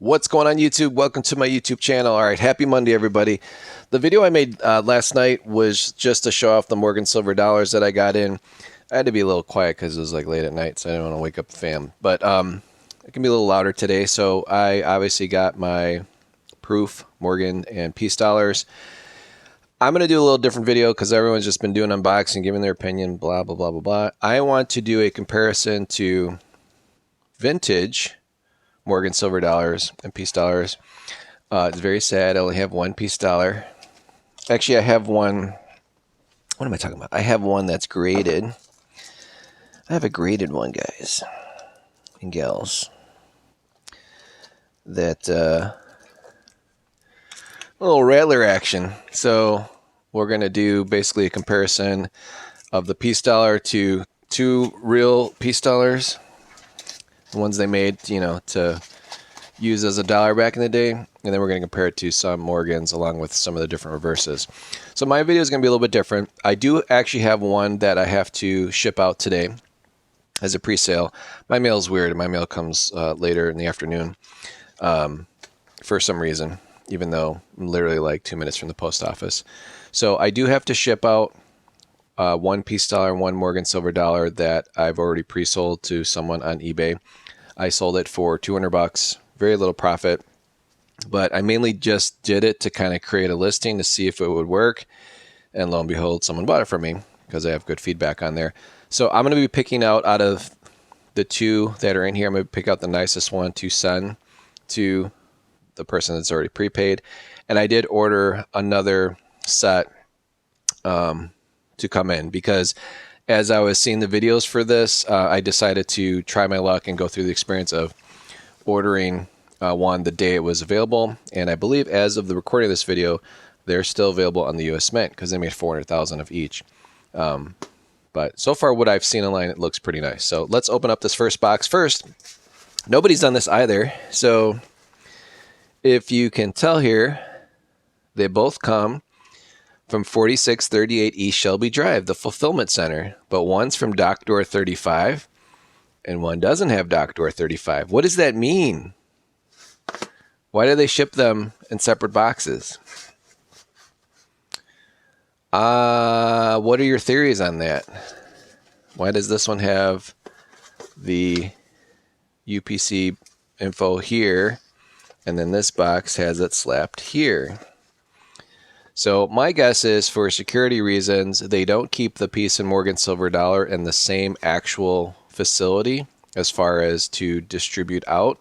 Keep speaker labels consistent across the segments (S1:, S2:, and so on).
S1: What's going on YouTube? Welcome to my YouTube channel. All right, happy Monday, everybody. The video I made last night was just to show off the Morgan Silver dollars that I got in. I had to be a little quiet because it was like late at night, so I didn't want to wake up the fam. But it can be a little louder today. So I obviously got my proof Morgan and Peace dollars. I'm going to do a little different video because everyone's just been doing unboxing, giving their opinion, blah, blah, blah, blah, blah. I want to do a comparison to vintage Morgan Silver dollars and Peace dollars. It's very sad. I only have one Peace dollar. Actually, I have one. What am I talking about? I have one that's graded. I have a graded one, guys and gals. That a little rattler action. So we're going to do basically a comparison of the Peace dollar to two real Peace dollars. The ones they made, you know, to use as a dollar back in the day. And then we're going to compare it to some Morgans along with some of the different reverses. So my video is going to be a little bit different. I do actually have one that I have to ship out today as a pre-sale. My mail is weird. My mail comes later in the afternoon for some reason, even though I'm literally like 2 minutes from the post office. So I do have to ship out one Peace dollar and one Morgan Silver dollar that I've already pre-sold to someone on eBay. I sold it for $200, very little profit, but I mainly just did it to kind of create a listing to see if it would work. And lo and behold, someone bought it from me because I have good feedback on there. So I'm going to be picking out of the two that are in here. I'm going to pick out the nicest one to send to the person that's already prepaid. And I did order another set to come in because as I was seeing the videos for this, I decided to try my luck and go through the experience of ordering one the day it was available. And I believe as of the recording of this video, they're still available on the US Mint because they made 400,000 of each. But so far what I've seen online, it looks pretty nice. So let's open up this first box first. Nobody's done this either. So if you can tell here, they both come from 4638 East Shelby Drive, the fulfillment center, but one's from Dock Door 35 and one doesn't have Dock Door 35. What does that mean? Why do they ship them in separate boxes? What are your theories on that? Why does this one have the UPC info here and then this box has it slapped here? So my guess is for security reasons, they don't keep the Peace and Morgan Silver dollar in the same actual facility as far as to distribute out,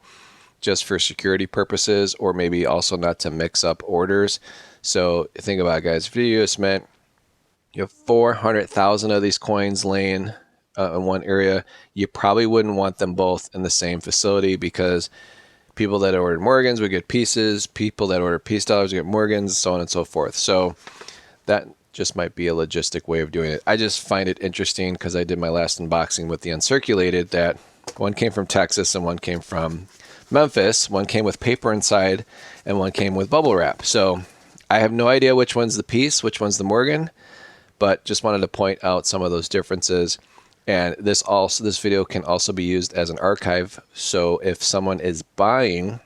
S1: just for security purposes, or maybe also not to mix up orders. So think about it, guys. If you're US Mint, you have 400,000 of these coins laying in one area. You probably wouldn't want them both in the same facility because people that ordered Morgans would get Pieces, people that order Peace dollars would get Morgans, so on and so forth. So that just might be a logistic way of doing it. I just find it interesting because I did my last unboxing with the uncirculated that one came from Texas and one came from Memphis. One came with paper inside and one came with bubble wrap. So I have no idea which one's the Peace, which one's the Morgan, but just wanted to point out some of those differences. And this video can also be used as an archive. So if someone is buying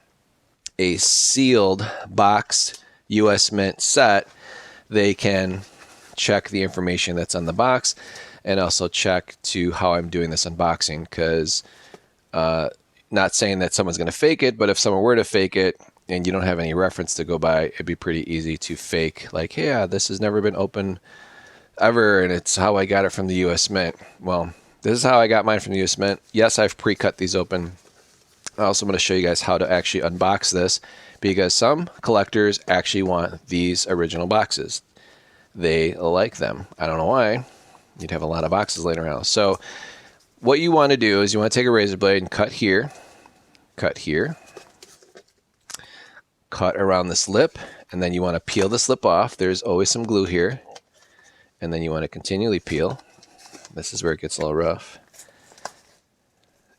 S1: a sealed boxed US Mint set, they can check the information that's on the box and also check to how I'm doing this unboxing. Because not saying that someone's going to fake it, but if someone were to fake it and you don't have any reference to go by, it'd be pretty easy to fake like, hey, yeah, this has never been open ever, and it's how I got it from the US Mint. Well, this is how I got mine from the US Mint. Yes, I've pre-cut these open. I also want to show you guys how to actually unbox this because some collectors actually want these original boxes. They like them. I don't know why. You'd have a lot of boxes laying around. So what you want to do is you want to take a razor blade and cut here, cut around this lip, and then you want to peel this lip off. There's always some glue here. And then you want to continually peel. This is where it gets a little rough.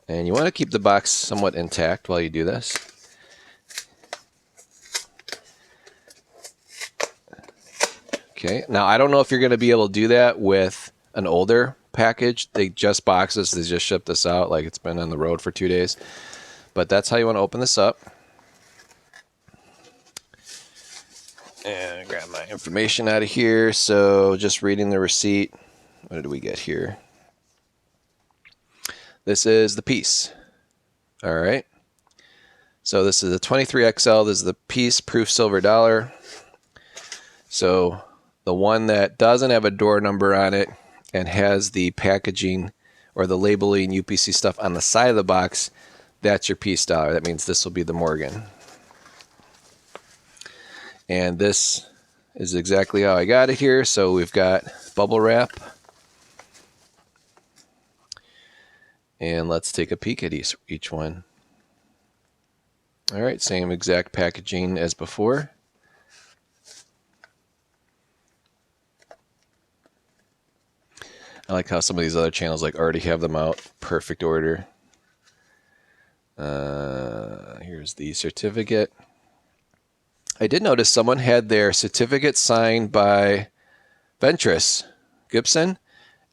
S1: And you want to keep the box somewhat intact while you do this. Okay, now I don't know if you're going to be able to do that with an older package. They just box this, they just ship this out like it's been on the road for 2 days. But that's how you want to open this up. And grab my information out of here. So just reading the receipt. What did we get here? This is the piece. All right. So this is a 23XL. This is the piece proof silver dollar. So the one that doesn't have a door number on it and has the packaging or the labeling UPC stuff on the side of the box, that's your piece dollar. That means this will be the Morgan. And this is exactly how I got it here. So we've got bubble wrap. And let's take a peek at each one. All right, same exact packaging as before. I like how some of these other channels like already have them out. Perfect order. Here's the certificate. I did notice someone had their certificate signed by Ventress Gibson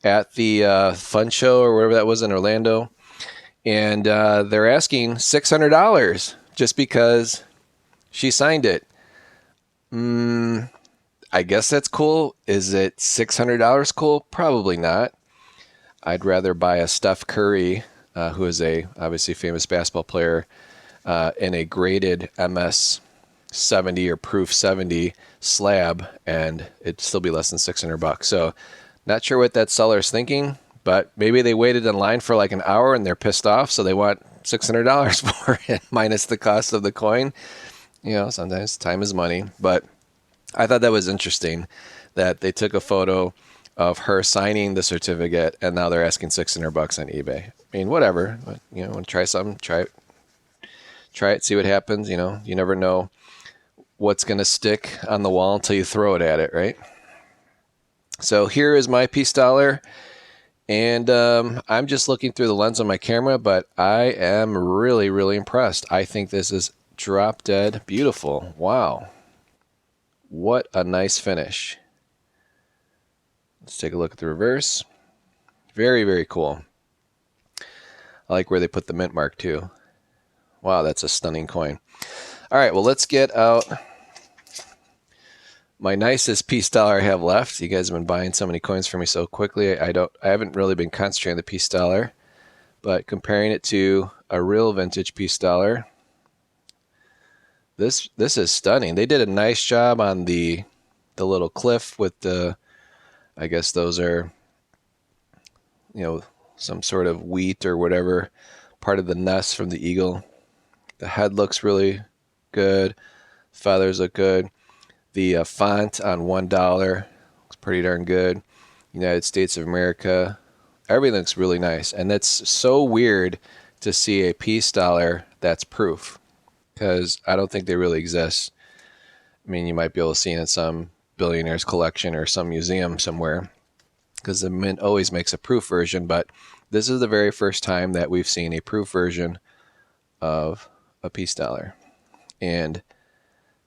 S1: at the fun show or whatever that was in Orlando. And they're asking $600 just because she signed it. I guess that's cool. Is it $600 cool? Probably not. I'd rather buy a Steph Curry, who is a obviously famous basketball player, in a graded MS 70 or proof 70 slab, and it'd still be less than $600. So not sure what that seller's thinking, but maybe they waited in line for like an hour and they're pissed off, so they want $600 for it minus the cost of the coin. You know, sometimes time is money, but I thought that was interesting that they took a photo of her signing the certificate and now they're asking $600 on eBay. I mean, whatever. But, you know, want to try something, try it, see what happens. You know, you never know what's going to stick on the wall until you throw it at it, right? So here is my piece dollar. And I'm just looking through the lens on my camera, but I am really, really impressed. I think this is drop dead beautiful. Wow. What a nice finish. Let's take a look at the reverse. Very, very cool. I like where they put the mint mark too. Wow, that's a stunning coin. All right, well, let's get out my nicest piece dollar I have left. You guys have been buying so many coins for me so quickly. I haven't really been concentrating on the piece dollar, but comparing it to a real vintage piece dollar, this is stunning. They did a nice job on the little cliff with the, I guess those are, you know, some sort of wheat or whatever, part of the nest from the eagle. The head looks really good. Feathers look good. The font on $1 looks pretty darn good. United States of America. Everything looks really nice. And it's so weird to see a piece dollar that's proof, because I don't think they really exist. I mean, you might be able to see it in some billionaire's collection or some museum somewhere, because the mint always makes a proof version, but this is the very first time that we've seen a proof version of a piece dollar. And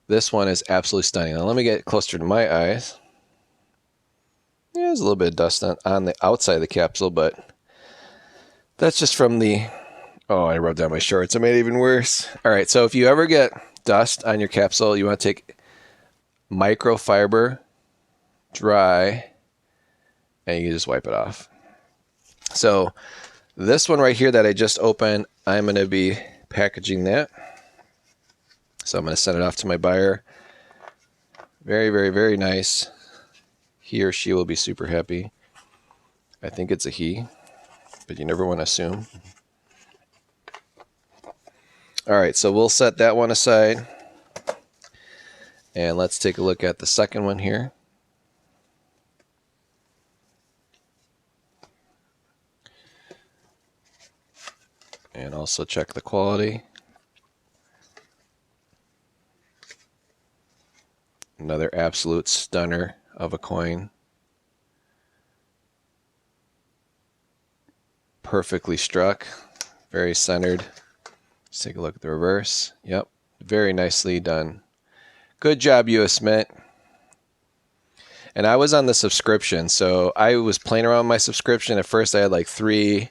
S1: this one is absolutely stunning. Now let me get closer to my eyes. Yeah, there's a little bit of dust on the outside of the capsule, but that's just from the, oh, I rubbed down my shorts. I made it even worse. All right, so if you ever get dust on your capsule, you want to take microfiber, dry, and you can just wipe it off. So this one right here that I just opened, I'm going to be packaging that. So I'm going to send it off to my buyer. Very, very, very nice. He or she will be super happy. I think it's a he, but you never want to assume. All right, so we'll set that one aside. And let's take a look at the second one here. And also check the quality. Another absolute stunner of a coin. Perfectly struck, very centered. Let's take a look at the reverse. Yep, very nicely done. Good job, US Mint. And I was on the subscription, so I was playing around with my subscription. At first I had like 3,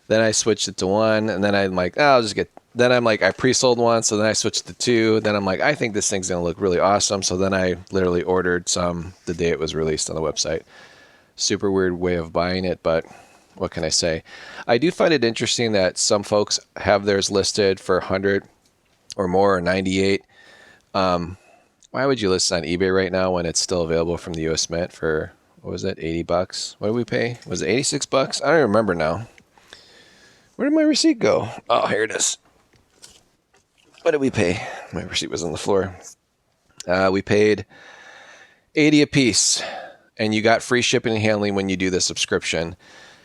S1: then I switched it to 1, and then I'm like, oh, I'll just get then I'm like, I pre-sold one, so then I switched to 2. Then I'm like, I think this thing's gonna look really awesome. So then I literally ordered some the day it was released on the website. Super weird way of buying it, but what can I say? I do find it interesting that some folks have theirs listed for 100 or more, or 98. Why would you list it on eBay right now when it's still available from the US Mint for, what was it, $80? What did we pay? Was it $86? I don't even remember now. Where did my receipt go? Oh, here it is. What did we pay? My receipt was on the floor. We paid $80 a piece, and you got free shipping and handling when you do the subscription.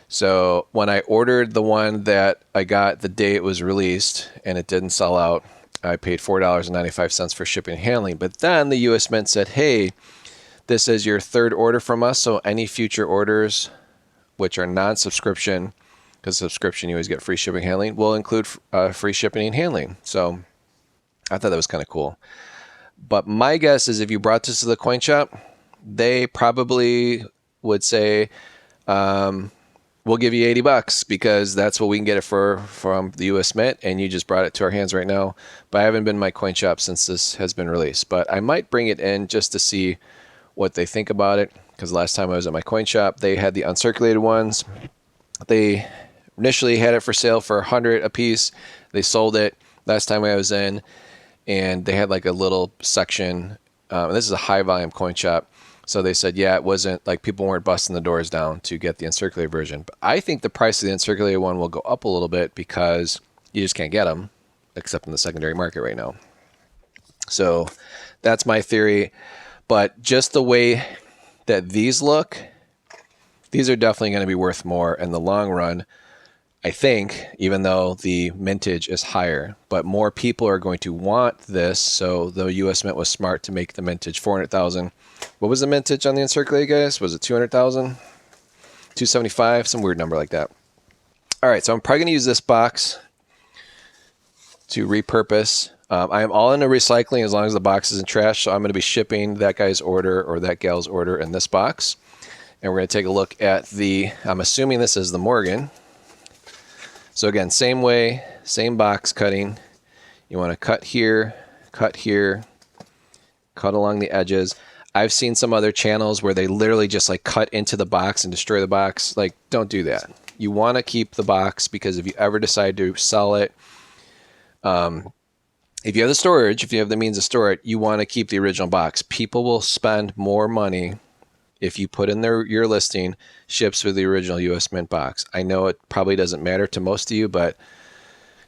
S1: So when I ordered the one that I got the day it was released and it didn't sell out, I paid $4.95 for shipping and handling. But then the US Mint said, hey, this is your 3rd order from us, so any future orders which are non-subscription, because subscription you always get free shipping and handling, will include free shipping and handling. So I thought that was kind of cool. But my guess is if you brought this to the coin shop, they probably would say, we'll give you $80 because that's what we can get it for from the US Mint, and you just brought it to our hands right now. But I haven't been in my coin shop since this has been released. But I might bring it in just to see what they think about it, because last time I was at my coin shop, they had the uncirculated ones. They initially had it for sale for 100 a piece. They sold it last time I was in, and they had like a little section. This is a high volume coin shop. So they said, yeah, it wasn't like people weren't busting the doors down to get the uncirculated version. But I think the price of the uncirculated one will go up a little bit because you just can't get them except in the secondary market right now. So that's my theory. But just the way that these look, these are definitely going to be worth more in the long run, I think, even though the mintage is higher. But more people are going to want this. So the US Mint was smart to make the mintage 400,000. What was the mintage on the uncirculated, guys? Was it 200,000? 275? Some weird number like that. All right, so I'm probably going to use this box to repurpose. I am all into recycling as long as the box isn't trash. So I'm going to be shipping that guy's order or that gal's order in this box. And we're going to take a look at the, I'm assuming this is the Morgan. So again, same way, same box cutting. You want to cut here, cut along the edges. I've seen some other channels where they literally just like cut into the box and destroy the box. Like, don't do that. You want to keep the box because if you ever decide to sell it, if you have the storage, if you have the means to store it, you want to keep the original box. People will spend more money if you put in your listing, ships with the original US Mint box. I know it probably doesn't matter to most of you, but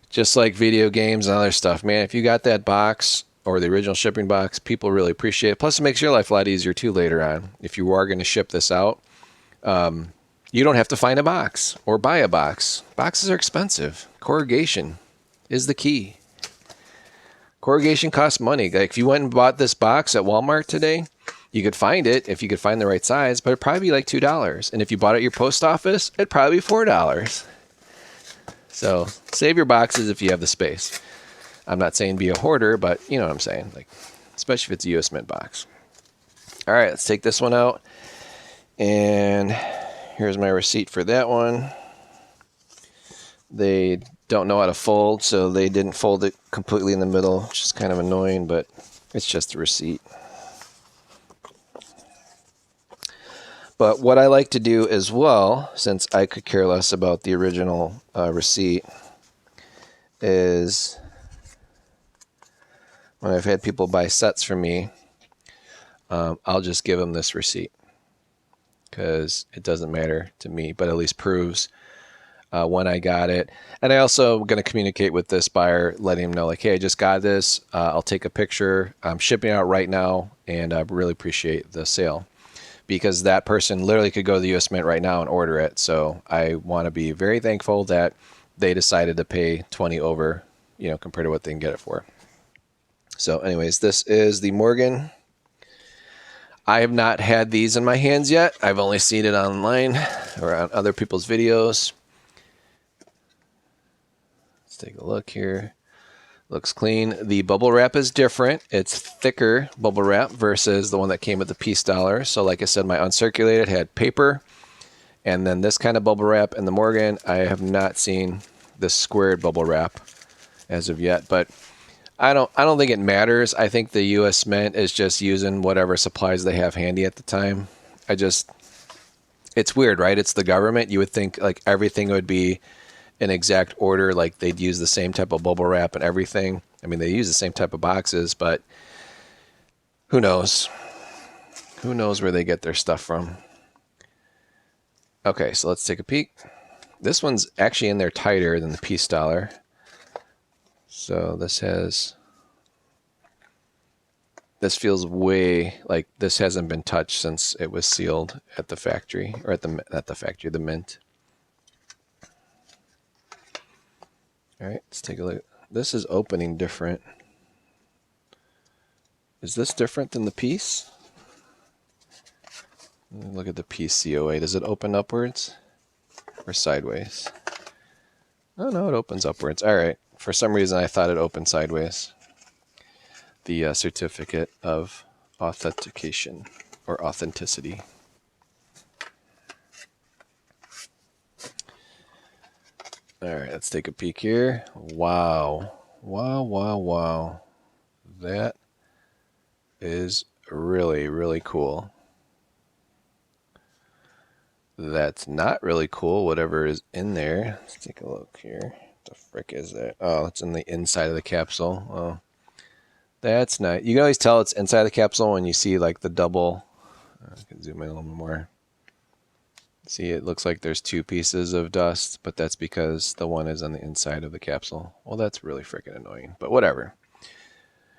S1: just like video games and other stuff, man, if you got that box or the original shipping box, people really appreciate it. Plus, it makes your life a lot easier too later on. If you are going to ship this out, you don't have to find a box or buy a box. Boxes are expensive. Corrugation is the key. Corrugation costs money. Like if you went and bought this box at Walmart today, you could find it if you could find the right size, but it'd probably be like $2. And if you bought it at your post office, it'd probably be $4. So save your boxes if you have the space. I'm not saying be a hoarder, but you know what I'm saying. Like, especially if it's a US Mint box. All right, let's take this one out. And here's my receipt for that one. They don't know how to fold, so they didn't fold it completely in the middle, which is kind of annoying, but it's just a receipt. But what I like to do as well, since I could care less about the original receipt, is when I've had people buy sets from me, I'll just give them this receipt because it doesn't matter to me, but at least proves when I got it. And I also am going to communicate with this buyer, letting him know, like, hey, I just got this. I'll take a picture. I'm shipping out right now, and I really appreciate the sale. Because that person literally could go to the US Mint right now and order it. So I want to be very thankful that they decided to pay 20 over, you know, compared to what they can get it for. So anyways, this is the Morgan. I have not had these in my hands yet. I've only seen it online or on other people's videos. Let's take a look here. Looks clean. The bubble wrap is different. It's thicker bubble wrap versus the one that came with the piece dollar. So like I said, my uncirculated had paper, and then this kind of bubble wrap. And the Morgan, I have not seen this squared bubble wrap. as of yet. But I don't think it matters. I think the U.S. Mint is just using whatever supplies they have handy at the time. It's weird, right? It's the government. You would think like everything would be in exact order, like they'd use the same type of bubble wrap and everything. I mean, they use the same type of boxes, but who knows? Who knows where they get their stuff from? Okay, so let's take a peek. This one's actually in there tighter than the peace dollar. So this feels way like this hasn't been touched since it was sealed at the factory, or the mint. All right, let's take a look. This is opening different. Is this different than the piece? Look at the piece COA. Does it open upwards or sideways? Oh no, it opens upwards. All right. For some reason, I thought it opened sideways. The certificate of authentication or authenticity. All right, let's take a peek here. Wow. Wow, wow, wow. That is really, really cool. That's not really cool, whatever is in there. Let's take a look here. What the frick is that? Oh, it's in the inside of the capsule. Oh, that's nice. You can always tell it's inside the capsule when you see like the double. I can zoom in a little more. See, it looks like there's two pieces of dust, but that's because the one is on the inside of the capsule. Well, that's really freaking annoying, but whatever.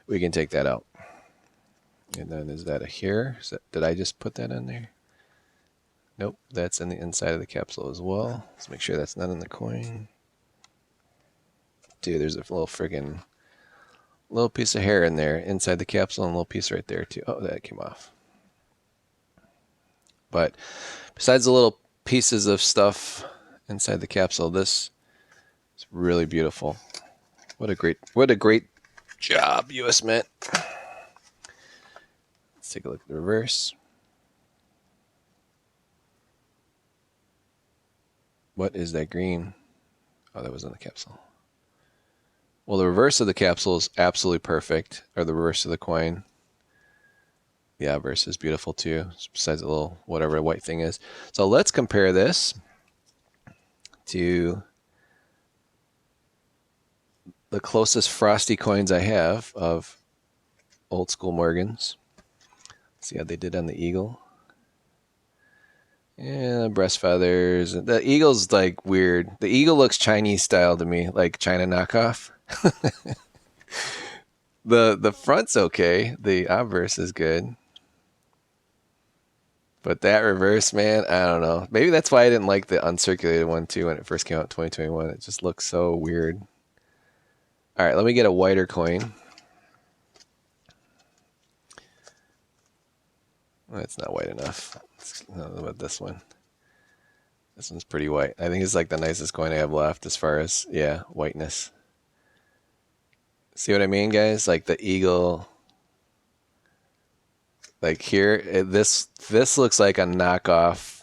S1: We can take that out. And then is that a here? Did I just put that in there? Nope, that's in the inside of the capsule as well. Let's make sure that's not in the coin. Dude, there's a little piece of hair in there inside the capsule and a little piece right there too. Oh, that came off. But besides the little pieces of stuff inside the capsule, this is really beautiful. What a great job, US Mint. Let's take a look at the reverse. What is that green? Oh, that was in the capsule. Well, the reverse of the capsule is absolutely perfect, or the reverse of the coin. The obverse is beautiful too, besides the little whatever the white thing is. So let's compare this to the closest frosty coins I have of old school Morgans. See how they did on the eagle. Yeah, breast feathers. The eagle's like weird. The eagle looks Chinese style to me, like China knockoff. The front's okay. The obverse is good. But that reverse, man, I don't know. Maybe that's why I didn't like the uncirculated one too when it first came out in 2021. It just looks so weird. All right, let me get a whiter coin. Well, it's not white enough. What about this one? This one's pretty white. I think it's like the nicest coin I have left as far as, yeah, whiteness. See what I mean, guys? Like the eagle. Like here, this looks like a knockoff,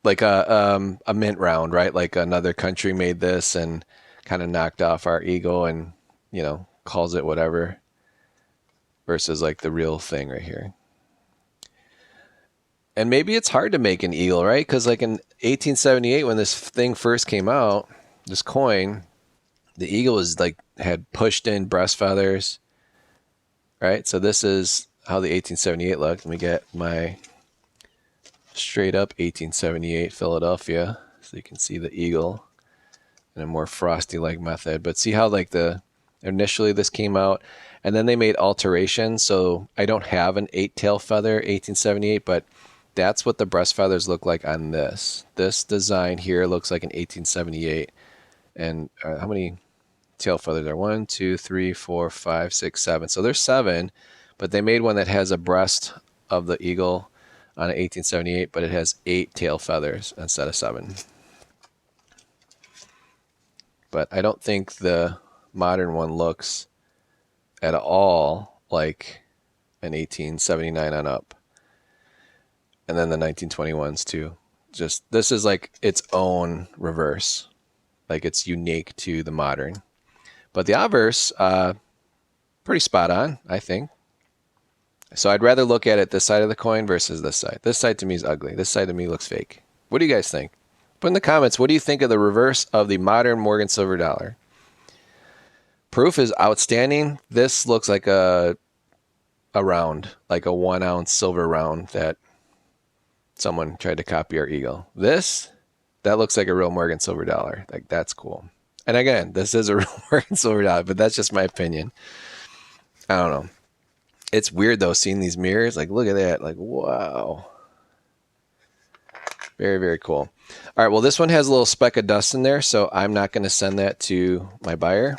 S1: like a mint round, right? Like another country made this and kind of knocked off our eagle and, calls it whatever, versus like the real thing right here. And maybe it's hard to make an eagle, right? Because like in 1878, when this thing first came out, this coin, the eagle was like had pushed in breast feathers, right? So this is how the 1878 looked. Let me get my straight up 1878 Philadelphia so you can see the eagle in a more frosty like method. But see how like initially this came out and then they made alterations. So I don't have an 8-tail feather 1878, but that's what the breast feathers look like on this. This design here looks like an 1878. And how many tail feathers are 1, 2, 3, 4, 5, 6, 7. So there's 7, but they made one that has a breast of the eagle on an 1878, but it has 8 tail feathers instead of 7. But I don't think the modern one looks at all like an 1879 on up. And then the 1921s too. Just this is like its own reverse. like it's unique to the modern. But the obverse, pretty spot on, I think. So I'd rather look at it this side of the coin versus this side. This side to me is ugly. This side to me looks fake. What do you guys think? Put in the comments, what do you think of the reverse of the modern Morgan silver dollar? Proof is outstanding. This looks like a round, like a 1 ounce silver round that someone tried to copy our eagle. This, that looks like a real Morgan silver dollar. Like, that's cool. And again, this is a real Morgan silver dollar, but that's just my opinion. I don't know. It's weird though, seeing these mirrors. Like, look at that. Like, wow. Very, very cool. All right, well, this one has a little speck of dust in there, so I'm not going to send that to my buyer.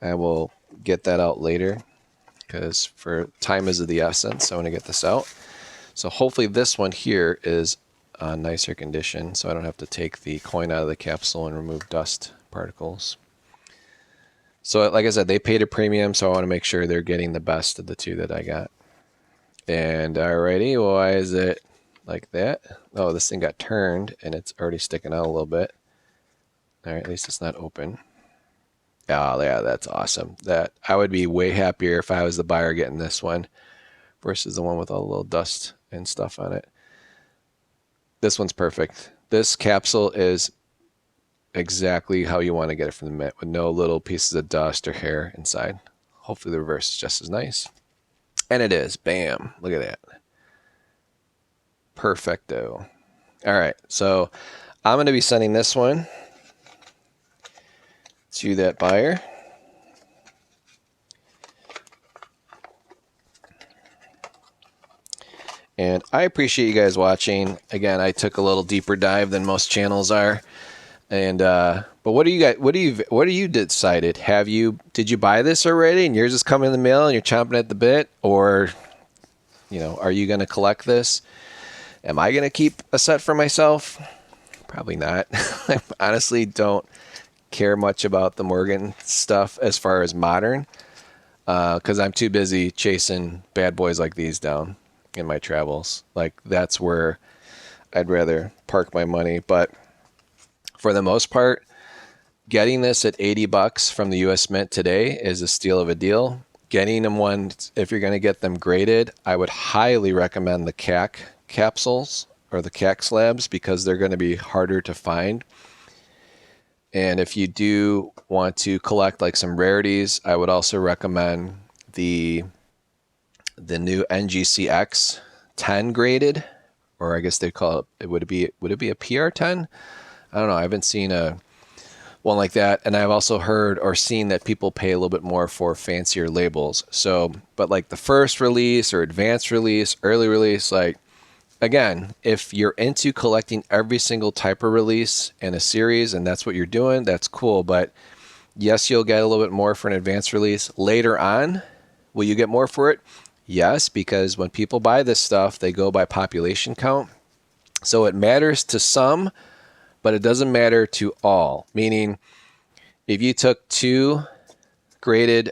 S1: I will get that out later because for time is of the essence. So I want to get this out. So hopefully this one here is a nicer condition, so I don't have to take the coin out of the capsule and remove dust particles. So like I said, they paid a premium, so I want to make sure they're getting the best of the two that I got. And alrighty, why is it like that? Oh, this thing got turned and it's already sticking out a little bit. All right, at least it's not open. Oh, yeah, that's awesome. That I would be way happier if I was the buyer getting this one versus the one with all the little dust and stuff on it. This one's perfect. This capsule is exactly how you want to get it from the mint, with no little pieces of dust or hair inside. Hopefully the reverse is just as nice. And it is. Bam. Look at that. Perfecto. All right, so I'm going to be sending this one to that buyer. And I appreciate you guys watching. Again, I took a little deeper dive than most channels are. And but what do you guys? What do you decided? Did you buy this already and yours is coming in the mail and you're chomping at the bit, or are you going to collect this? Am I going to keep a set for myself? Probably not. I honestly don't care much about the Morgan stuff as far as modern, because I'm too busy chasing bad boys like these down in my travels. Like, that's where I'd rather park my money. But for the most part, getting this at $80 from the US Mint today is a steal of a deal. Getting them one, if you're going to get them graded, I would highly recommend the CAC capsules or the CAC slabs, because they're going to be harder to find. And if you do want to collect like some rarities, I would also recommend the new NGCX 10 graded, or I guess they call it, would it be a PR10? I don't know. I haven't seen one like that. And I've also heard or seen that people pay a little bit more for fancier labels. So, but like the first release or advanced release, early release, like, again, if you're into collecting every single type of release in a series and that's what you're doing, that's cool. But yes, you'll get a little bit more for an advanced release later on. Will you get more for it? Yes, because when people buy this stuff, they go by population count. So it matters to some, but it doesn't matter to all. Meaning, if you took 2 graded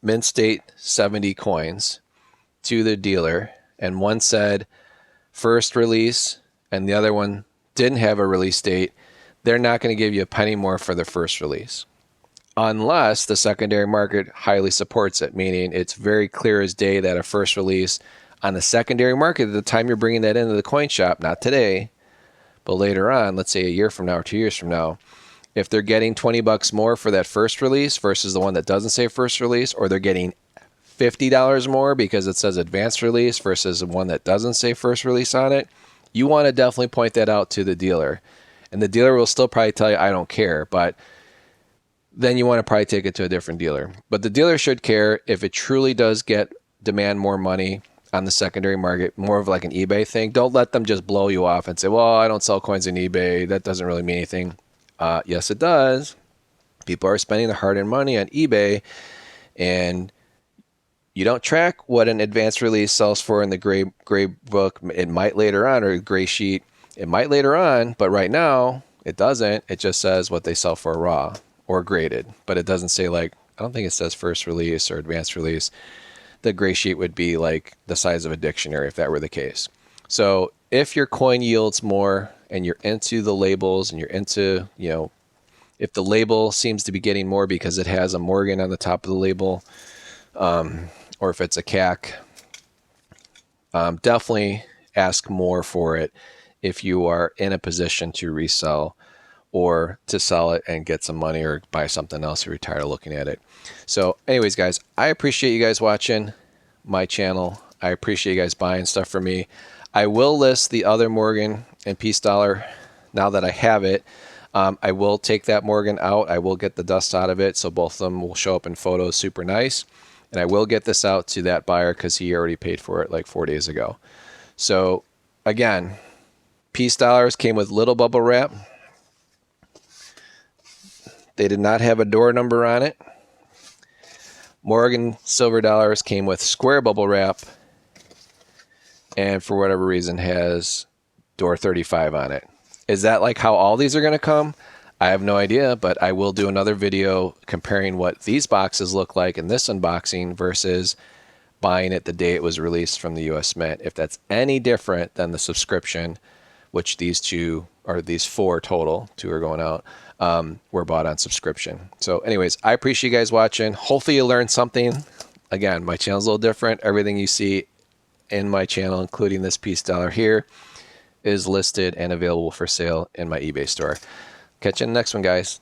S1: Mint State 70 coins to the dealer, and one said first release and the other one didn't have a release date, they're not going to give you a penny more for the first release, unless the secondary market highly supports it, meaning it's very clear as day that a first release on the secondary market at the time you're bringing that into the coin shop, not today, but later on, let's say a year from now or 2 years from now, if they're getting $20 more for that first release versus the one that doesn't say first release, or they're getting $50 more because it says advanced release versus one that doesn't say first release on it, you want to definitely point that out to the dealer. And the dealer will still probably tell you, I don't care, but then you want to probably take it to a different dealer. But the dealer should care if it truly does demand more money on the secondary market, more of like an eBay thing. Don't let them just blow you off and say, well, I don't sell coins in eBay. That doesn't really mean anything. Yes, it does. People are spending their hard-earned money on eBay, and you don't track what an advanced release sells for in the gray book. It might later on, or a gray sheet. It might later on, but right now it doesn't. It just says what they sell for raw or graded, but it doesn't say, like, I don't think it says first release or advanced release. The gray sheet would be like the size of a dictionary if that were the case. So if your coin yields more and you're into the labels and you're into, you know, if the label seems to be getting more because it has a Morgan on the top of the label, or if it's a CAC, definitely ask more for it if you are in a position to resell or to sell it and get some money or buy something else if you're tired of looking at it. So anyways, guys, I appreciate you guys watching my channel. I appreciate you guys buying stuff for me. I will list the other Morgan and Peace Dollar now that I have it. I will take that Morgan out. I will get the dust out of it, so both of them will show up in photos super nice. And I will get this out to that buyer because he already paid for it like 4 days ago. So again, Peace Dollars came with little bubble wrap. They did not have a door number on it. Morgan Silver Dollars came with square bubble wrap, and for whatever reason has door 35 on it. Is that like how all these are going to come? I have no idea, but I will do another video comparing what these boxes look like in this unboxing versus buying it the day it was released from the US Mint. If that's any different than the subscription, which these two, or these four total, two are going out, were bought on subscription. So anyways, I appreciate you guys watching. Hopefully you learned something. Again, my channel's a little different. Everything you see in my channel, including this Peace Dollar here, is listed and available for sale in my eBay store. Catch you in the next one, guys.